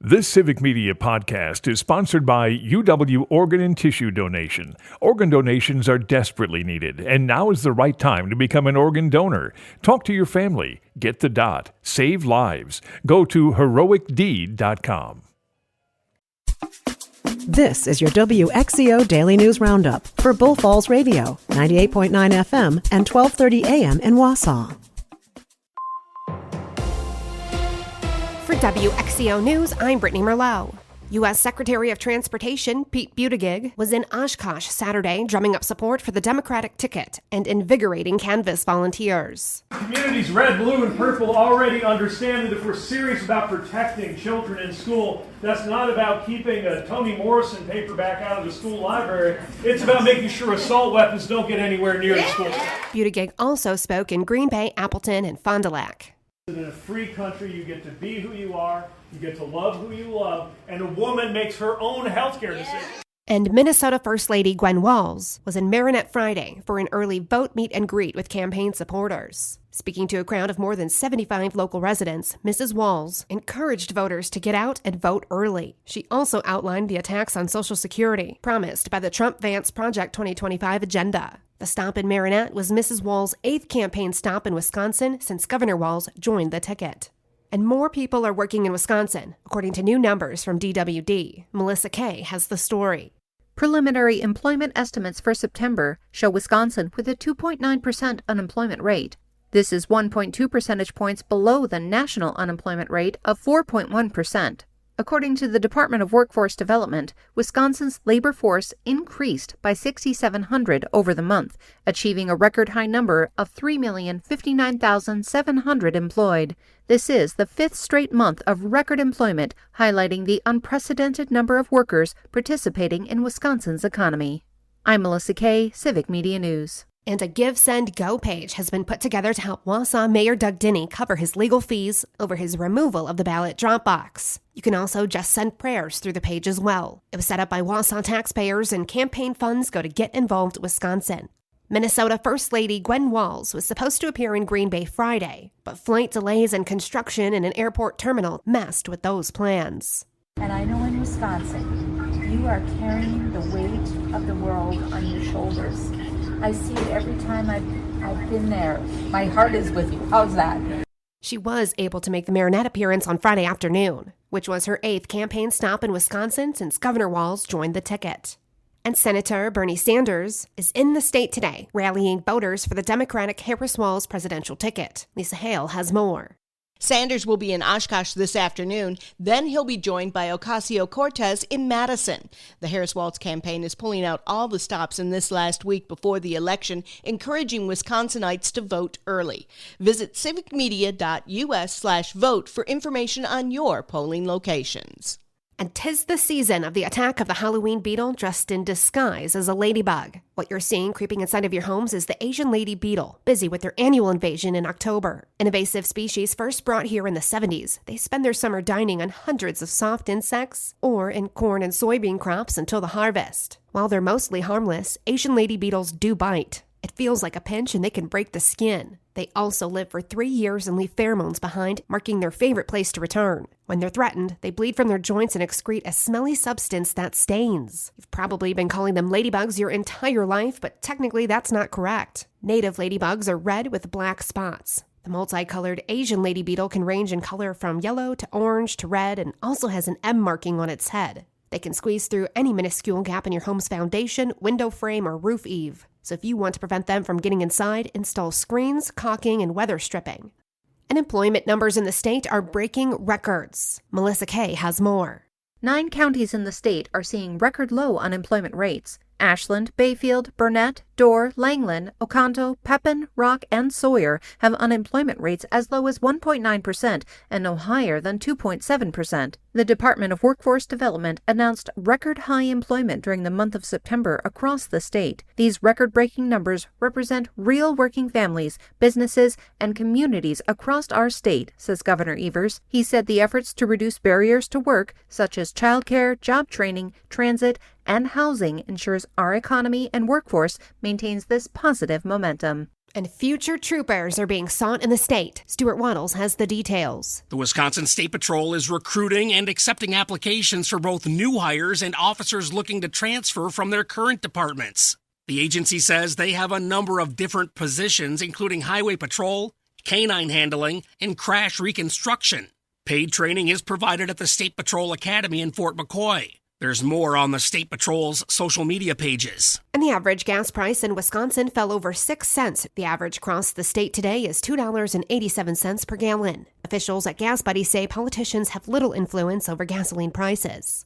This Civic Media podcast is sponsored by UW Organ and Tissue Donation. Organ donations are desperately needed, and now is the right time to become an organ donor. Talk to your family. Get the dot. Save lives. Go to heroicdeed.com. This is your WXCO Daily News Roundup for Bull Falls Radio, 98.9 FM and 1230 AM in Wausau. For WXCO News, I'm Brittany Merlot. U.S. Secretary of Transportation Pete Buttigieg was in Oshkosh Saturday drumming up support for the Democratic ticket and invigorating Canvass volunteers. Communities red, blue, and purple already understand that if we're serious about protecting children in school, that's not about keeping a Toni Morrison paperback out of the school library. It's about making sure assault weapons don't get anywhere near the school. Buttigieg also spoke in Green Bay, Appleton, and Fond du Lac. In a free country, you get to be who you are, you get to love who you love, and a woman makes her own healthcare decisions. And Minnesota First Lady Gwen Walz was in Marinette Friday for an early vote meet and greet with campaign supporters. Speaking to a crowd of more than 75 local residents, Mrs. Walz encouraged voters to get out and vote early. She also outlined the attacks on Social Security promised by the Trump-Vance Project 2025 agenda. The stop in Marinette was Mrs. Walz's 8th campaign stop in Wisconsin since Governor Walz joined the ticket. And more people are working in Wisconsin, according to new numbers from DWD. Melissa Kay has the story. Preliminary employment estimates for September show Wisconsin with a 2.9% unemployment rate. This is 1.2 percentage points below the national unemployment rate of 4.1%. According to the Department of Workforce Development, Wisconsin's labor force increased by 6,700 over the month, achieving a record high number of 3,059,700 employed. This is the 5th straight month of record employment, highlighting the unprecedented number of workers participating in Wisconsin's economy. I'm Melissa Kay, Civic Media News. And a Give, Send, Go page has been put together to help Wausau Mayor Doug Dinney cover his legal fees over his removal of the ballot drop box. You can also just send prayers through the page as well. It was set up by Wausau taxpayers, and campaign funds go to Get Involved Wisconsin. Minnesota First Lady Gwen Walz was supposed to appear in Green Bay Friday, but flight delays and construction in an airport terminal messed with those plans. And I know in Wisconsin, you are carrying the weight of the world on your shoulders. I see it every time I've been there. My heart is with you. How's that? She was able to make the Marinette appearance on Friday afternoon, which was her 8th campaign stop in Wisconsin since Governor Walz joined the ticket. And Senator Bernie Sanders is in the state today, rallying voters for the Democratic Harris-Walz presidential ticket. Lisa Hale has more. Sanders will be in Oshkosh this afternoon. Then he'll be joined by Ocasio-Cortez in Madison. The Harris-Walz campaign is pulling out all the stops in this last week before the election, encouraging Wisconsinites to vote early. Visit civicmedia.us/vote for information on your polling locations. And 'tis the season of the attack of the Halloween beetle dressed in disguise as a ladybug. What you're seeing creeping inside of your homes is the Asian lady beetle, busy with their annual invasion in October. An invasive species first brought here in the 70s, they spend their summer dining on hundreds of soft insects or in corn and soybean crops until the harvest. While they're mostly harmless, Asian lady beetles do bite. It feels like a pinch and they can break the skin. They also live for 3 years and leave pheromones behind, marking their favorite place to return. When they're threatened, they bleed from their joints and excrete a smelly substance that stains. You've probably been calling them ladybugs your entire life, but technically that's not correct. Native ladybugs are red with black spots. The multicolored Asian lady beetle can range in color from yellow to orange to red and also has an M marking on its head. They can squeeze through any minuscule gap in your home's foundation, window frame, or roof eave. So if you want to prevent them from getting inside, install screens, caulking, and weather stripping. Unemployment numbers in the state are breaking records. Melissa Kay has more. 9 counties in the state are seeing record low unemployment rates. Ashland, Bayfield, Burnett, Dorr, Langland, Oconto, Pepin, Rock, and Sawyer have unemployment rates as low as 1.9% and no higher than 2.7%. The Department of Workforce Development announced record high employment during the month of September across the state. These record-breaking numbers represent real working families, businesses, and communities across our state, says Governor Evers. He said the efforts to reduce barriers to work, such as childcare, job training, transit, and housing, ensures our economy and workforce maintains this positive momentum. And future troopers are being sought in the state. Stuart Waddles has the details. The Wisconsin State Patrol is recruiting and accepting applications for both new hires and officers looking to transfer from their current departments. The agency says they have a number of different positions, including highway patrol, canine handling, and crash reconstruction. Paid training is provided at the State Patrol Academy in Fort McCoy. There's more on the State Patrol's social media pages. And the average gas price in Wisconsin fell over 6 cents. The average across the state today is $2.87 per gallon. Officials at Gas Buddy say politicians have little influence over gasoline prices.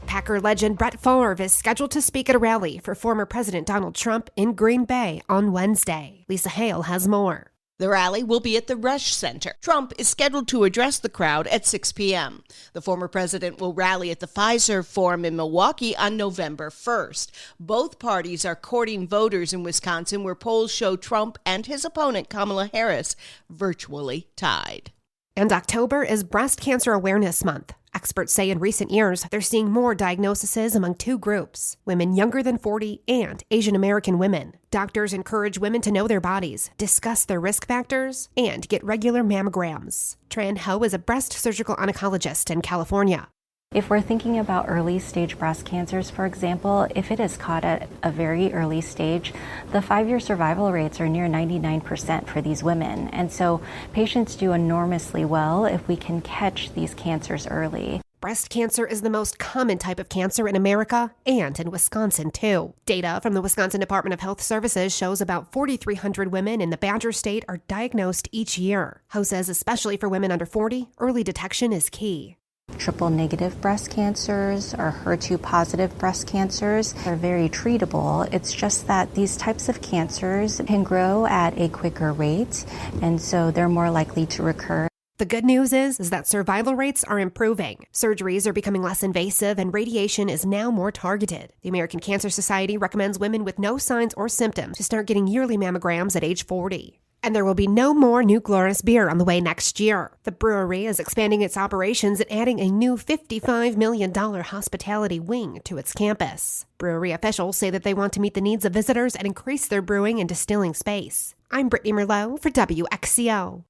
Packer legend Brett Favre is scheduled to speak at a rally for former President Donald Trump in Green Bay on Wednesday. Lisa Hale has more. The rally will be at the Rush Center. Trump is scheduled to address the crowd at 6 p.m. The former president will rally at the Pfizer Forum in Milwaukee on November 1st. Both parties are courting voters in Wisconsin, where polls show Trump and his opponent Kamala Harris virtually tied. And October is Breast Cancer Awareness Month. Experts say in recent years, they're seeing more diagnoses among two groups, women younger than 40 and Asian American women. Doctors encourage women to know their bodies, discuss their risk factors, and get regular mammograms. Tran Ho is a breast surgical oncologist in California. If we're thinking about early stage breast cancers, for example, if it is caught at a very early stage, the 5-year survival rates are near 99% for these women. And so patients do enormously well if we can catch these cancers early. Breast cancer is the most common type of cancer in America and in Wisconsin, too. Data from the Wisconsin Department of Health Services shows about 4,300 women in the Badger State are diagnosed each year. Ho says especially for women under 40, early detection is key. Triple-negative breast cancers or HER2-positive breast cancers are very treatable. It's just that these types of cancers can grow at a quicker rate, and so they're more likely to recur. The good news is that survival rates are improving. Surgeries are becoming less invasive and radiation is now more targeted. The American Cancer Society recommends women with no signs or symptoms to start getting yearly mammograms at age 40. And there will be no more New Glorious beer on the way next year. The brewery is expanding its operations and adding a new $55 million hospitality wing to its campus. Brewery officials say that they want to meet the needs of visitors and increase their brewing and distilling space. I'm Brittany Merlot for WXCO.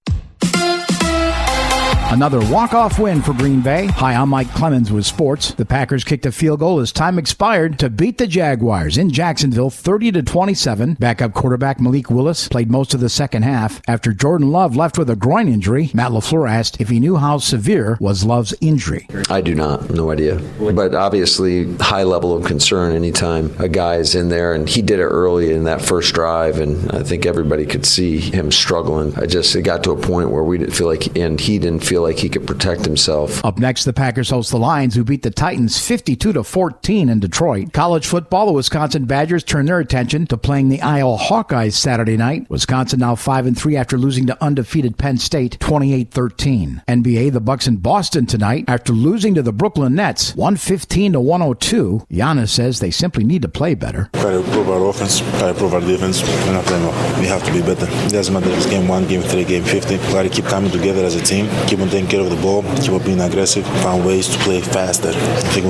Another walk-off win for Green Bay. Hi, I'm Mike Clemens with sports. The Packers kicked a field goal as time expired to beat the Jaguars in Jacksonville 30-27. Backup quarterback Malik Willis played most of the second half. After Jordan Love left with a groin injury, Matt LaFleur asked if he knew how severe was Love's injury. I do not. No idea. But obviously, high level of concern anytime a guy is in there, and he did it early in that first drive, and I think everybody could see him struggling. It got to a point where we didn't feel like, and he didn't feel like he could protect himself. Up next, the Packers host the Lions, who beat the Titans 52-14 in Detroit. College football, the Wisconsin Badgers turn their attention to playing the Iowa Hawkeyes Saturday night. Wisconsin now 5-3 after losing to undefeated Penn State 28-13. NBA, the Bucks in Boston tonight after losing to the Brooklyn Nets 115-102. Giannis says they simply need to play better. Try to improve our offense, try to improve our defense. We're not playing well. We have to be better. It doesn't matter if it's game 1, game 3, game 50. We got to keep coming together as a team, keep on taking care of the ball, keep on being aggressive, find ways to play faster. I think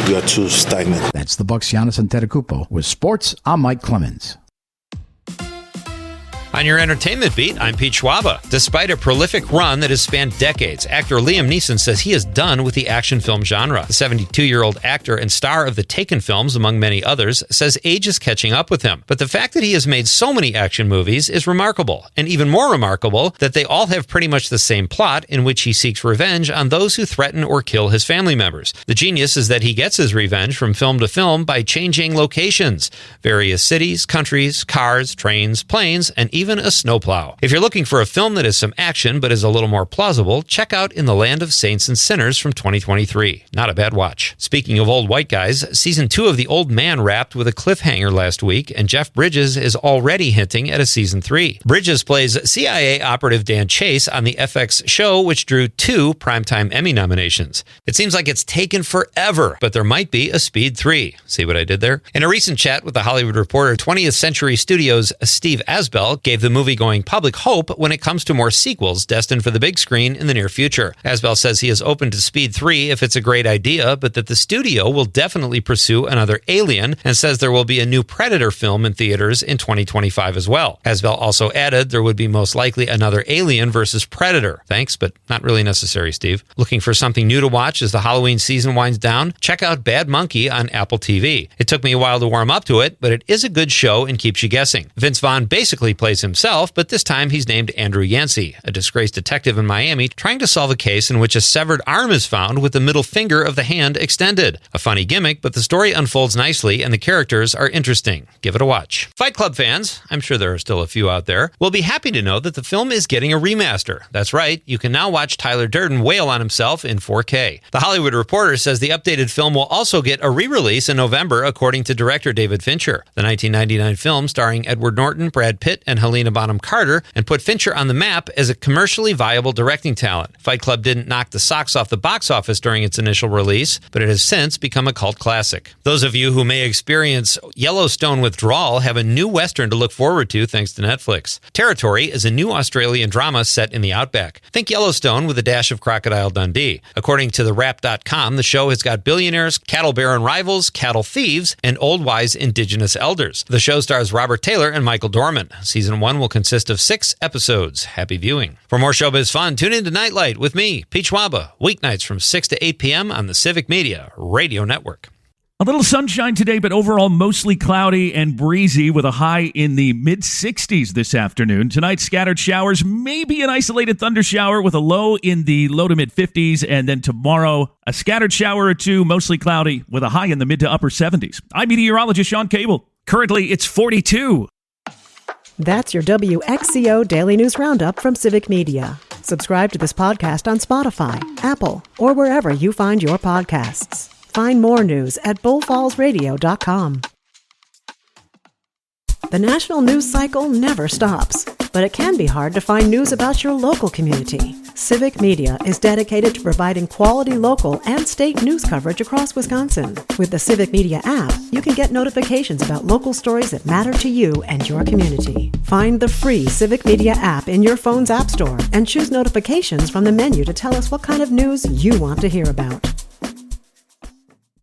we are too stagnant. That's the Bucks' Giannis Antetokounmpo. With sports, I'm Mike Clemens. On your entertainment beat, I'm Pete Schwaba. Despite a prolific run that has spanned decades, actor Liam Neeson says he is done with the action film genre. The 72-year-old actor and star of the Taken films, among many others, says age is catching up with him. But the fact that he has made so many action movies is remarkable, and even more remarkable that they all have pretty much the same plot in which he seeks revenge on those who threaten or kill his family members. The genius is that he gets his revenge from film to film by changing locations, various cities, countries, cars, trains, planes, and even a snowplow. If you're looking for a film that has some action but is a little more plausible, check out In the Land of Saints and Sinners from 2023. Not a bad watch. Speaking of old white guys, season 2 of The Old Man wrapped with a cliffhanger last week, and Jeff Bridges is already hinting at a season 3. Bridges plays CIA operative Dan Chase on the FX show, which drew 2 Primetime Emmy nominations. It seems like it's taken forever, but there might be a Speed 3. See what I did there? In a recent chat with The Hollywood Reporter, 20th Century Studios' Steve Asbell gave gave the movie-going public hope when it comes to more sequels destined for the big screen in the near future. Asbell says he is open to Speed 3 if it's a great idea, but that the studio will definitely pursue another Alien, and says there will be a new Predator film in theaters in 2025 as well. Asbell also added there would be most likely another Alien versus Predator. Thanks, but not really necessary, Steve. Looking for something new to watch as the Halloween season winds down? Check out Bad Monkey on Apple TV. It took me a while to warm up to it, but it is a good show and keeps you guessing. Vince Vaughn basically plays himself, but this time he's named Andrew Yancey, a disgraced detective in Miami trying to solve a case in which a severed arm is found with the middle finger of the hand extended. A funny gimmick, but the story unfolds nicely and the characters are interesting. Give it a watch. Fight Club fans, I'm sure there are still a few out there, will be happy to know that the film is getting a remaster. That's right, you can now watch Tyler Durden wail on himself in 4K. The Hollywood Reporter says the updated film will also get a re-release in November, according to director David Fincher. The 1999 film, starring Edward Norton, Brad Pitt, and Helena Bonham Carter, and put Fincher on the map as a commercially viable directing talent. Fight Club didn't knock the socks off the box office during its initial release, but it has since become a cult classic. Those of you who may experience Yellowstone withdrawal have a new Western to look forward to thanks to Netflix. Territory is a new Australian drama set in the outback. Think Yellowstone with a dash of Crocodile Dundee. According to TheWrap.com, the show has got billionaires, cattle baron rivals, cattle thieves, and old wise indigenous elders. The show stars Robert Taylor and Michael Dorman. Season 1 will consist of 6 episodes. Happy viewing. For more showbiz fun, tune in to Nightlight with me, Pete Schwaba, weeknights from 6 to 8 p.m. on the Civic Media Radio Network. A little sunshine today, but overall mostly cloudy and breezy with a high in the mid-60s this afternoon. Tonight, scattered showers, maybe an isolated thunder shower with a low in the low to mid-50s. And then tomorrow, a scattered shower or two, mostly cloudy with a high in the mid to upper 70s. I'm meteorologist Sean Cable. Currently, it's 42. That's your WXCO Daily News Roundup from Civic Media. Subscribe to this podcast on Spotify, Apple, or wherever you find your podcasts. Find more news at bullfallsradio.com. The national news cycle never stops, but it can be hard to find news about your local community. Civic Media is dedicated to providing quality local and state news coverage across Wisconsin. With the Civic Media app, you can get notifications about local stories that matter to you and your community. Find the free Civic Media app in your phone's app store and choose notifications from the menu to tell us what kind of news you want to hear about.